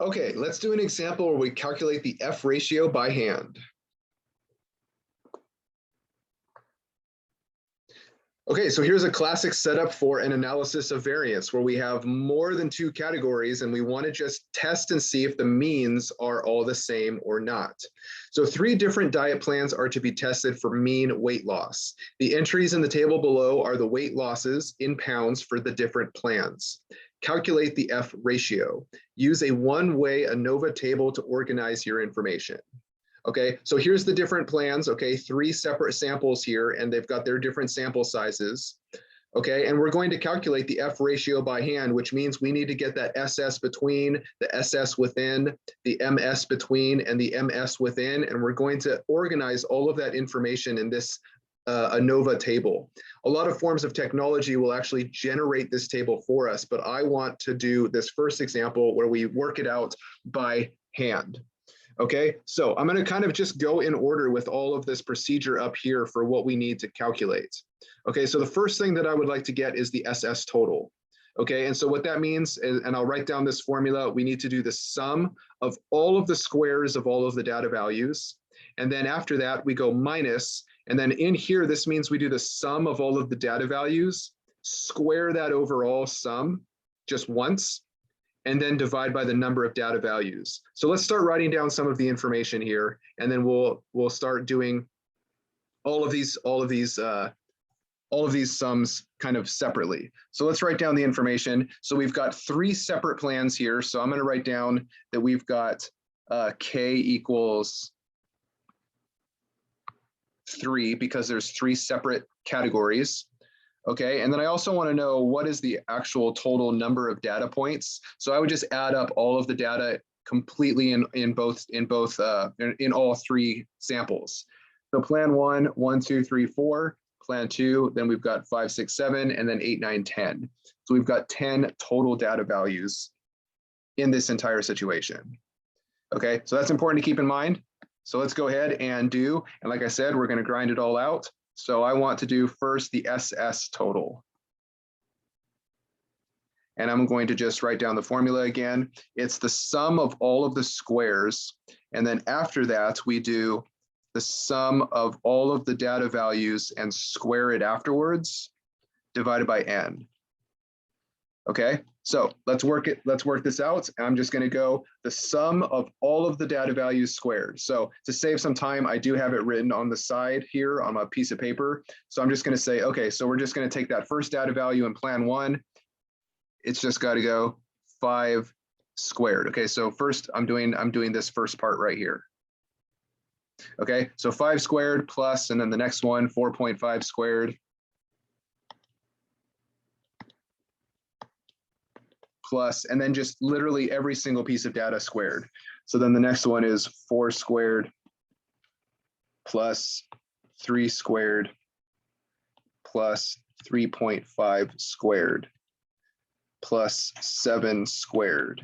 Okay, let's do an example where we calculate the F ratio by hand. Okay, so here's a classic setup for an analysis of variance where we have more than two categories and we want to just test and see if the means are all the same or not. So 3 different diet plans are to be tested for mean weight loss. The entries in the table below are the weight losses in pounds for the different plans. Calculate the F ratio. Use a one-way ANOVA table to organize your information. Okay, so here's the different plans, okay, 3 separate samples here, and they've got their different sample sizes. Okay, and we're going to calculate the F ratio by hand, which means we need to get that SS between, the SS within, the MS between, and the MS within, and we're going to organize all of that information in this ANOVA table. A lot of forms of technology will actually generate this table for us, but I want to do this first example where we work it out by hand. Okay, so I'm going to kind of just go in order with all of this procedure up here for what we need to calculate. Okay, so the first thing that I would like to get is the SS total. Okay, and so what that means, and I'll write down this formula, we need to do the sum of all of the squares of all of the data values. And then after that, we go minus, and then in here, this means we do the sum of all of the data values, square that overall sum just once, and then divide by the number of data values. So let's start writing down some of the information here, and then we'll start doing all of these sums kind of separately. So let's write down the information. So we've got 3 separate plans here. So I'm going to write down that we've got K equals 3 because there's 3 separate categories. Okay, and then I also want to know what is the actual total number of data points. So I would just add up all of the data completely in all 3 samples. So plan 1, 1, 2, 3, 4. Plan 2, then we've got 5, 6, 7, and then 8, 9, 10. So we've got 10 total data values in this entire situation. Okay, so that's important to keep in mind. So let's go ahead and do, and like I said, we're going to grind it all out. So I want to do first the SS total. And I'm going to just write down the formula again. It's the sum of all of the squares. And then after that, we do the sum of all of the data values and square it afterwards, divided by n. Okay, so let's work this out. I'm just going to go the sum of all of the data values squared. So to save some time, I do have it written on the side here on a piece of paper. So I'm just going to say, okay, so we're just going to take that first data value in plan 1. It's just got to go 5 squared. Okay, so first I'm doing this first part right here. Okay, so 5 squared plus, and then the next one, 4.5 squared. Plus, and then just literally every single piece of data squared. So then the next one is 4 squared plus 3 squared plus 3.5 squared plus 7 squared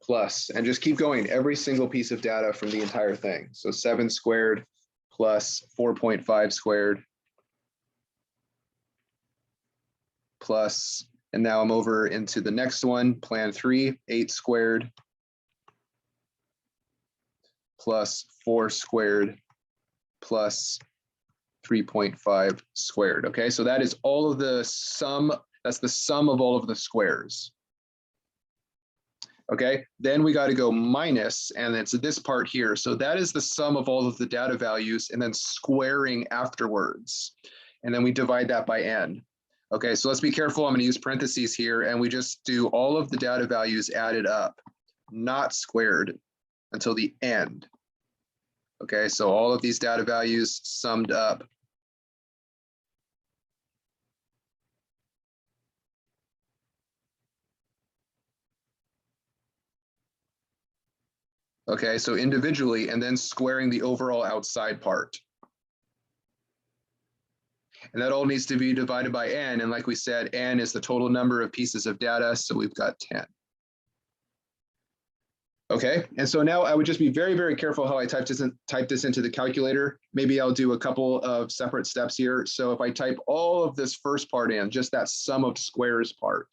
plus, and just keep going, every single piece of data from the entire thing. So 7 squared plus 4.5 squared plus, and now I'm over into the next one, plan 3, 8 squared plus 4 squared plus 3.5 squared. Okay, so that is all of the sum, that's the sum of all of the squares. Okay, then we got to go minus, and it's this part here. So that is the sum of all of the data values and then squaring afterwards. And then we divide that by n. Okay, so let's be careful. I'm going to use parentheses here, and we just do all of the data values added up, not squared until the end. Okay, so all of these data values summed up. Okay, so individually, and then squaring the overall outside part. And that all needs to be divided by n. And like we said, n is the total number of pieces of data. So we've got 10. Okay, and so now I would just be very, very careful how I type this into the calculator. Maybe I'll do a couple of separate steps here. So if I type all of this first part in, just that sum of squares part,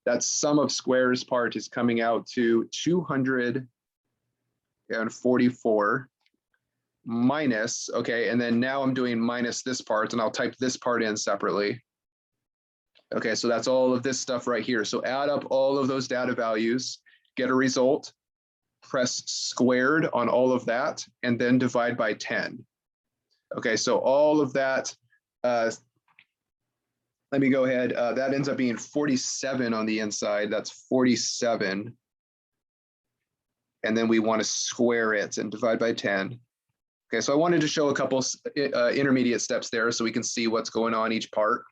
that sum of squares part is coming out to 244 minus, okay, and then now I'm doing minus this part, and I'll type this part in separately. Okay, so that's all of this stuff right here. So add up all of those data values, get a result, press squared on all of that, and then divide by 10. Okay, so all of that, let me go ahead. That ends up being 47 on the inside. That's 47. And then we want to square it and divide by 10. Okay, so I wanted to show a couple intermediate steps there so we can see what's going on each part.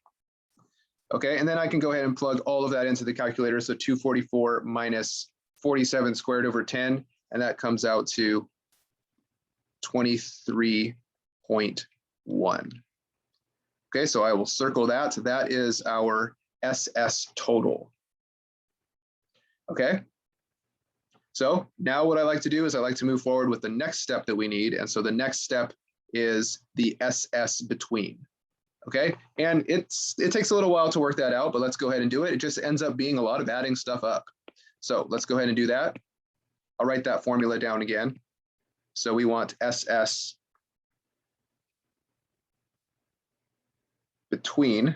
Okay, and then I can go ahead and plug all of that into the calculator. So 244 minus 47 squared over 10, and that comes out to 23.1. Okay, so I will circle that. That is our SS total. Okay. So now what I like to do is I like to move forward with the next step that we need. And so the next step is the SS between. Okay, and it takes a little while to work that out, but let's go ahead and do it. It just ends up being a lot of adding stuff up. So let's go ahead and do that. I'll write that formula down again. So we want SS between .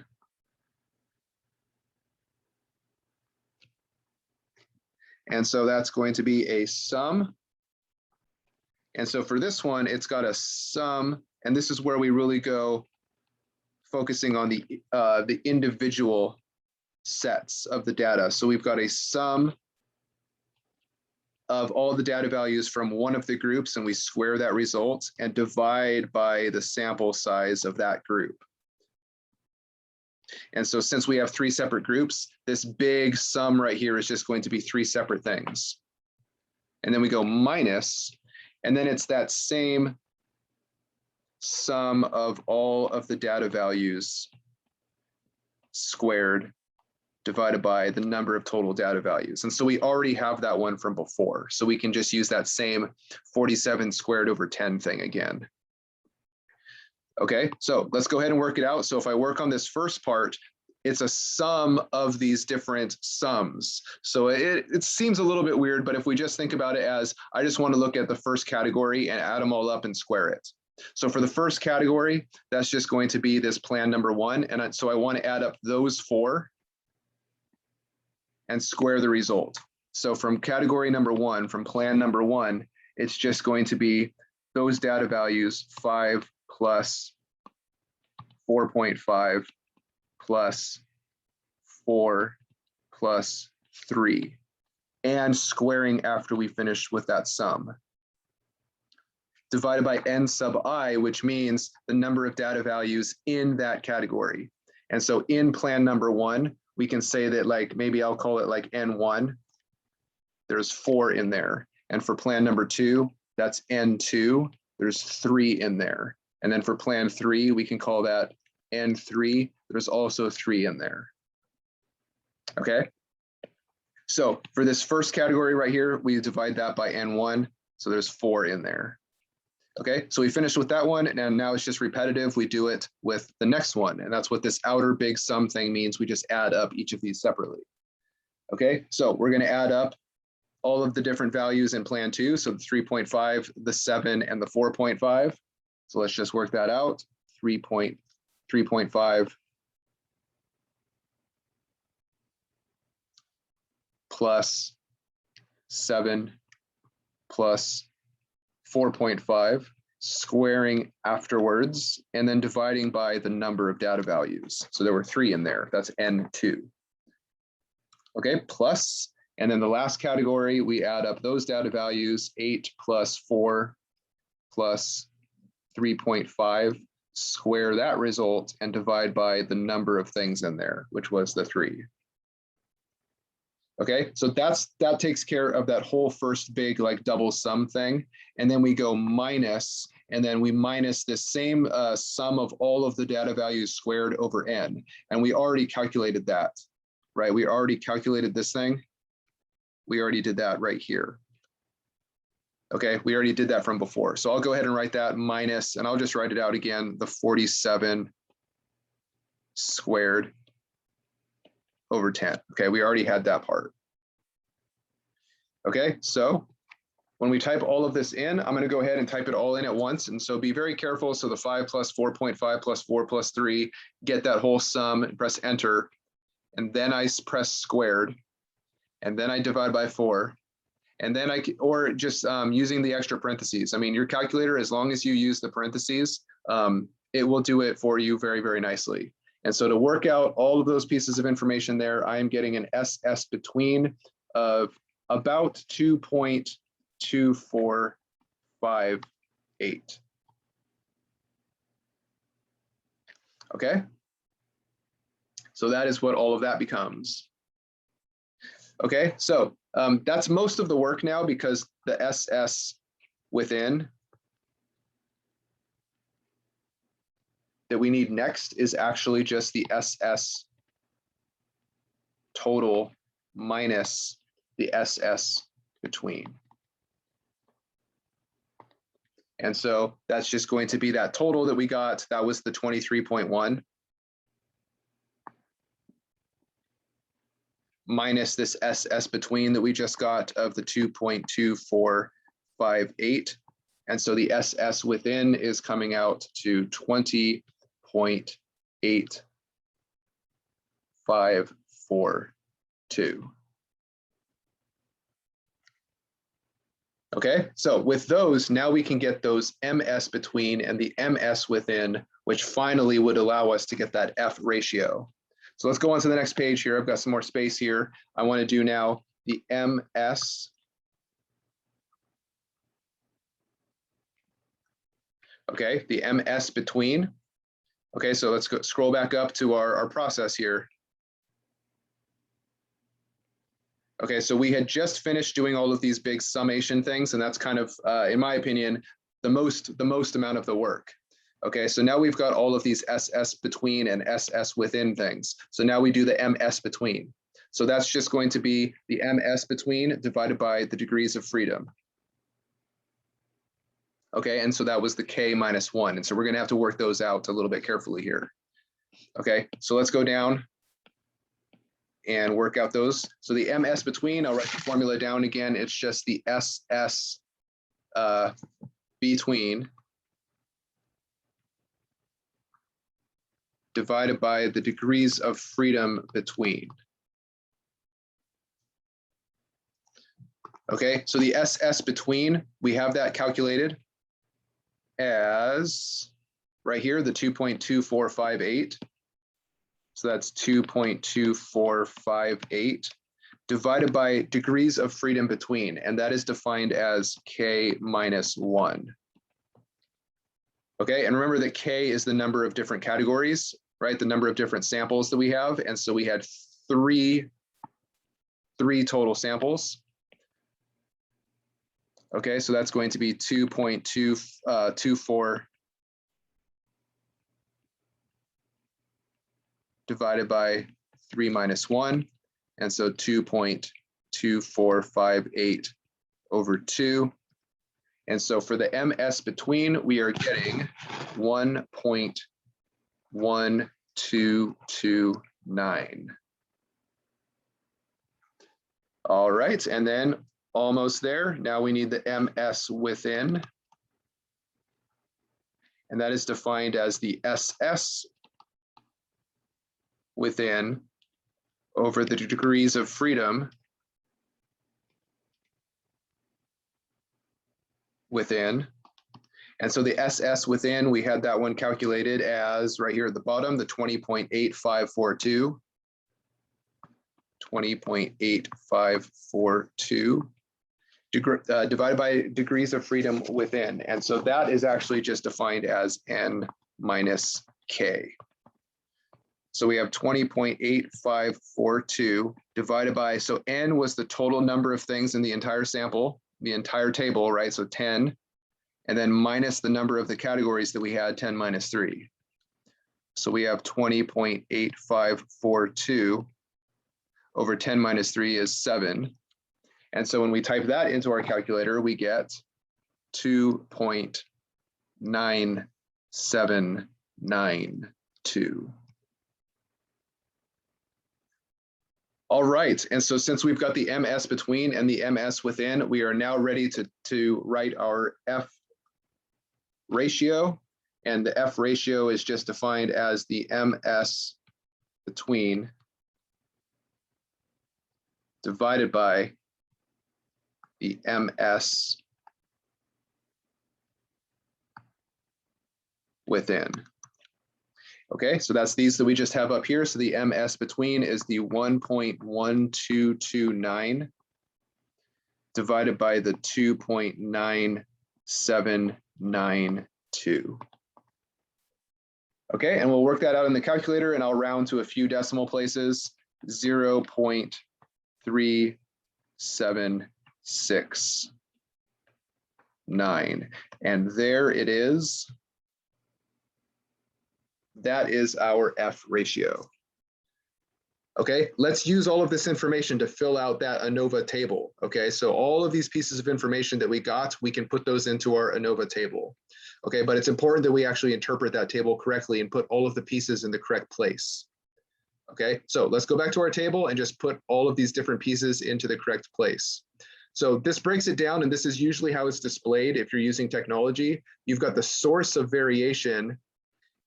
And so that's going to be a sum. And so for this one, it's got a sum, and this is where we really go focusing on the individual sets of the data. So we've got a sum of all the data values from one of the groups, and we square that result and divide by the sample size of that group. And so since we have 3 separate groups, this big sum right here is just going to be 3 separate things. And then we go minus, and then it's that same sum of all of the data values squared divided by the number of total data values. And so we already have that one from before. So we can just use that same 47 squared over 10 thing again. Okay, so let's go ahead and work it out. So if I work on this first part, it's a sum of these different sums. So it seems a little bit weird, but if we just think about it as, I just want to look at the first category and add them all up and square it. So for the first category, that's just going to be this plan number 1. And so I want to add up those 4 and square the result. So from category number 1, from plan number 1, it's just going to be those data values 5 plus 4.5 plus 4 plus 3, and squaring after we finish with that sum. Divided by n sub I, which means the number of data values in that category. And so in plan number 1, we can say that, like, maybe I'll call it like N1. There's 4 in there. And for plan number 2, that's N2. There's 3 in there. And then for plan 3, we can call that N3. There's also 3 in there. Okay. So for this first category right here, we divide that by N1. So there's 4 in there. Okay, so we finished with that one, and now it's just repetitive. We do it with the next one, and that's what this outer big sum thing means. We just add up each of these separately. Okay, so we're going to add up all of the different values in plan 2, so the 3.5, the 7, and the 4.5. So let's just work that out. 3.5 plus 7 plus 4.5, squaring afterwards, and then dividing by the number of data values. So there were 3 in there. That's N2. Okay, plus, and then the last category, we add up those data values, 8 plus 4 plus 3.5, square that result, and divide by the number of things in there, which was the 3. Okay, so that takes care of that whole first big like double sum thing. And then we go minus, and then we minus the same sum of all of the data values squared over n. And we already calculated that, right? We already calculated this thing. We already did that right here. Okay, we already did that from before. So I'll go ahead and write that minus, and I'll just write it out again, the 47 squared over 10. Okay, we already had that part. Okay, so when we type all of this in, I'm going to go ahead and type it all in at once. And so be very careful. So the 5 plus 4.5 plus 4 plus 3, get that whole sum and press enter. And then I press squared. And then I divide by 4. And then or just using the extra parentheses. I mean, your calculator, as long as you use the parentheses, it will do it for you very, very nicely. And so to work out all of those pieces of information there, I am getting an SS between of about 2.2458. Okay, so that is what all of that becomes. Okay, so that's most of the work now, because the SS within that we need next is actually just the SS total minus the SS between. And so that's just going to be that total that we got. That was the 23.1 minus this SS between that we just got of the 2.2458. And so the SS within is coming out to 20.8542. Okay, so with those, now we can get those MS between and the MS within, which finally would allow us to get that F ratio. So let's go on to the next page here. I've got some more space here. I want to do now the MS. Okay, the MS between. Okay, so let's go scroll back up to our process here. Okay, so we had just finished doing all of these big summation things, and that's kind of, in my opinion, the most amount of the work. Okay, so now we've got all of these SS between and SS within things. So now we do the MS between. So that's just going to be the MS between divided by the degrees of freedom. Okay, and so that was the K minus 1. And so we're going to have to work those out a little bit carefully here. Okay, so let's go down and work out those. So the MS between, I'll write the formula down again. It's just the SS between divided by the degrees of freedom between. Okay, so the SS between, we have that calculated as right here, the 2.2458. So that's 2.2458 divided by degrees of freedom between, and that is defined as K minus 1. Okay, and remember that K is the number of different categories, right? The number of different samples that we have. And so we had three total samples. Okay, so that's going to be 2.24 divided by 3 minus 1. And so 2.2458 over 2. And so for the MS between, we are getting 1.1229. All right, and then almost there. Now we need the MS within. And that is defined as the SS within over the degrees of freedom within. And so the SS within, we had that one calculated as right here at the bottom, the 20.8542. 20.8542 divided by degrees of freedom within. And so that is actually just defined as N minus K. So we have 20.8542 divided by, so N was the total number of things in the entire sample, the entire table, right? So 10, and then minus the number of the categories that we had, 10 minus 3. So we have 20.8542 over 10 minus 3 is 7. And so when we type that into our calculator, we get 2.9792. All right, and so since we've got the MS between and the MS within, we are now ready to write our F ratio, and the F ratio is just defined as the MS between divided by the MS within. Okay, so that's these that we just have up here. So the MS between is the 1.1229 divided by the 2.9792. Okay, and we'll work that out in the calculator, and I'll round to a few decimal places, 0.3769. And there it is. That is our F ratio. Okay, let's use all of this information to fill out that ANOVA table. Okay, so all of these pieces of information that we got, we can put those into our ANOVA table. Okay, but it's important that we actually interpret that table correctly and put all of the pieces in the correct place. Okay, so let's go back to our table and just put all of these different pieces into the correct place. So this breaks it down, and this is usually how it's displayed if you're using technology. You've got the source of variation,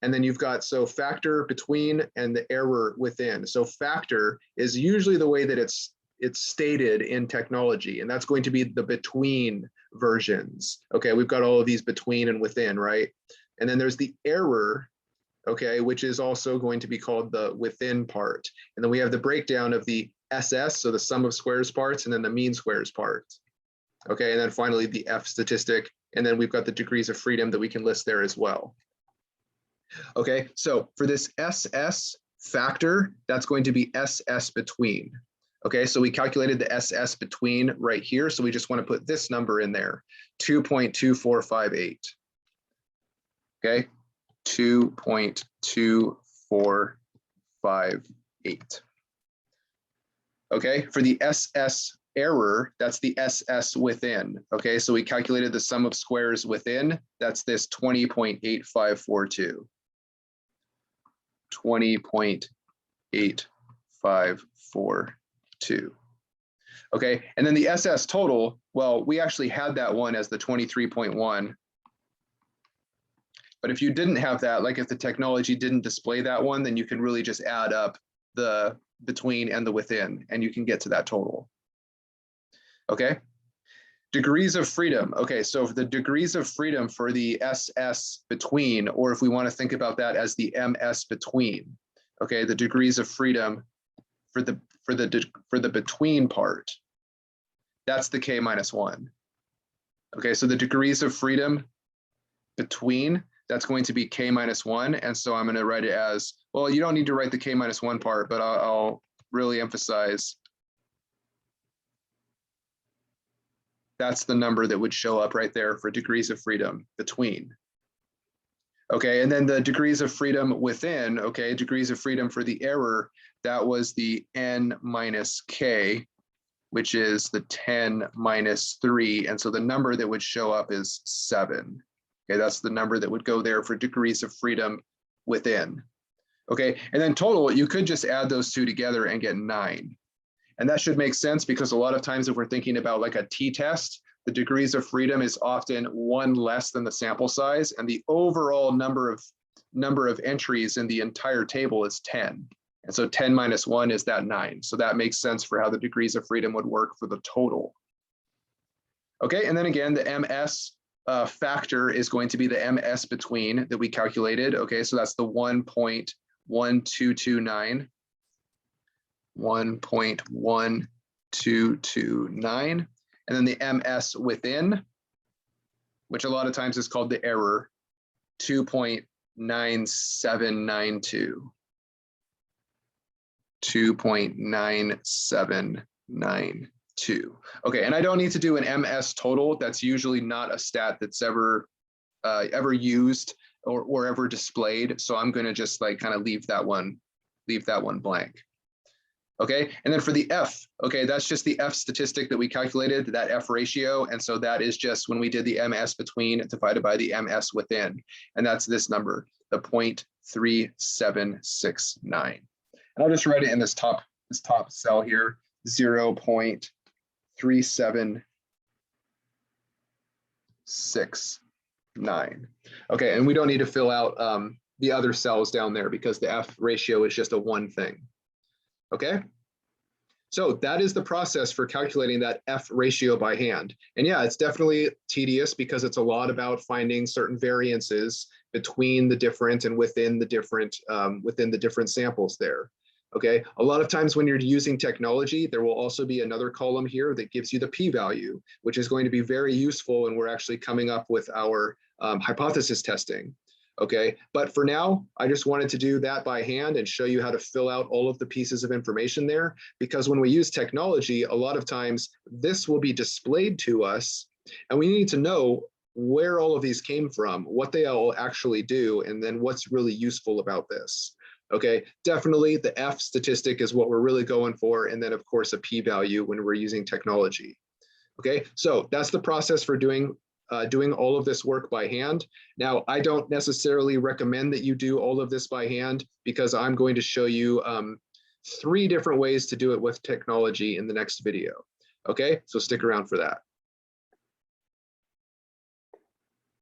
and then you've got factor between and the error within. So factor is usually the way that it's stated in technology, and that's going to be the between versions. Okay, we've got all of these between and within, right? And then there's the error, okay, which is also going to be called the within part. And then we have the breakdown of the SS, so the sum of squares parts, and then the mean squares part. Okay, and then finally the F statistic, and then we've got the degrees of freedom that we can list there as well. Okay, so for this SS factor, that's going to be SS between. Okay, so we calculated the SS between right here, so we just want to put this number in there, 2.2458. Okay, 2.2458. Okay, for the SS error, that's the SS within. Okay, so we calculated the sum of squares within, that's this 20.8542. 20.8542. Okay, and then the SS total, well, we actually had that one as the 23.1. But if you didn't have that, like if the technology didn't display that one, then you can really just add up the between and the within, and you can get to that total. Okay, degrees of freedom. Okay, so for the degrees of freedom for the SS between, or if we want to think about that as the MS between, okay, the degrees of freedom for the between part, that's the K-1. Okay, so the degrees of freedom between, that's going to be K-1, and so I'm going to write it as, well, you don't need to write the K-1 part, but I'll really emphasize that's the number that would show up right there for degrees of freedom between. Okay, and then the degrees of freedom within, okay, degrees of freedom for the error, that was the N minus K, which is the 10 minus 3. And so the number that would show up is 7. Okay, that's the number that would go there for degrees of freedom within. Okay, and then total, you could just add those two together and get 9. And that should make sense because a lot of times if we're thinking about like a t-test, the degrees of freedom is often one less than the sample size, and the overall number of entries in the entire table is 10. And so 10 minus 1 is that 9. So that makes sense for how the degrees of freedom would work for the total. Okay, and then again, the MS factor is going to be the MS between that we calculated. Okay, so that's the 1.1229. 1.1229, and then the MS within, which a lot of times is called the error, 2.9792. 2.9792. Okay, and I don't need to do an MS total. That's usually not a stat that's ever used or ever displayed. So I'm going to just like kind of leave that one blank. Okay, and then for the F, okay, that's just the F statistic that we calculated, that F ratio. And so that is just when we did the MS between divided by the MS within. And that's this number, the 0.3769. And I'll just write it in this top this top cell here, 0.3769. Okay, and we don't need to fill out the other cells down there because the F ratio is just a one thing. Okay, so that is the process for calculating that F ratio by hand. And yeah, it's definitely tedious because it's a lot about finding certain variances between the different and within the different samples there. Okay, a lot of times when you're using technology, there will also be another column here that gives you the p-value, which is going to be very useful when we're actually coming up with our hypothesis testing. Okay, but for now, I just wanted to do that by hand and show you how to fill out all of the pieces of information there, because when we use technology, a lot of times this will be displayed to us, and we need to know where all of these came from, what they all actually do, and then what's really useful about this. Okay, definitely the F statistic is what we're really going for, and then of course a p-value when we're using technology. Okay, so that's the process for doing all of this work by hand. Now, I don't necessarily recommend that you do all of this by hand because I'm going to show you 3 different ways to do it with technology in the next video. Okay, so stick around for that.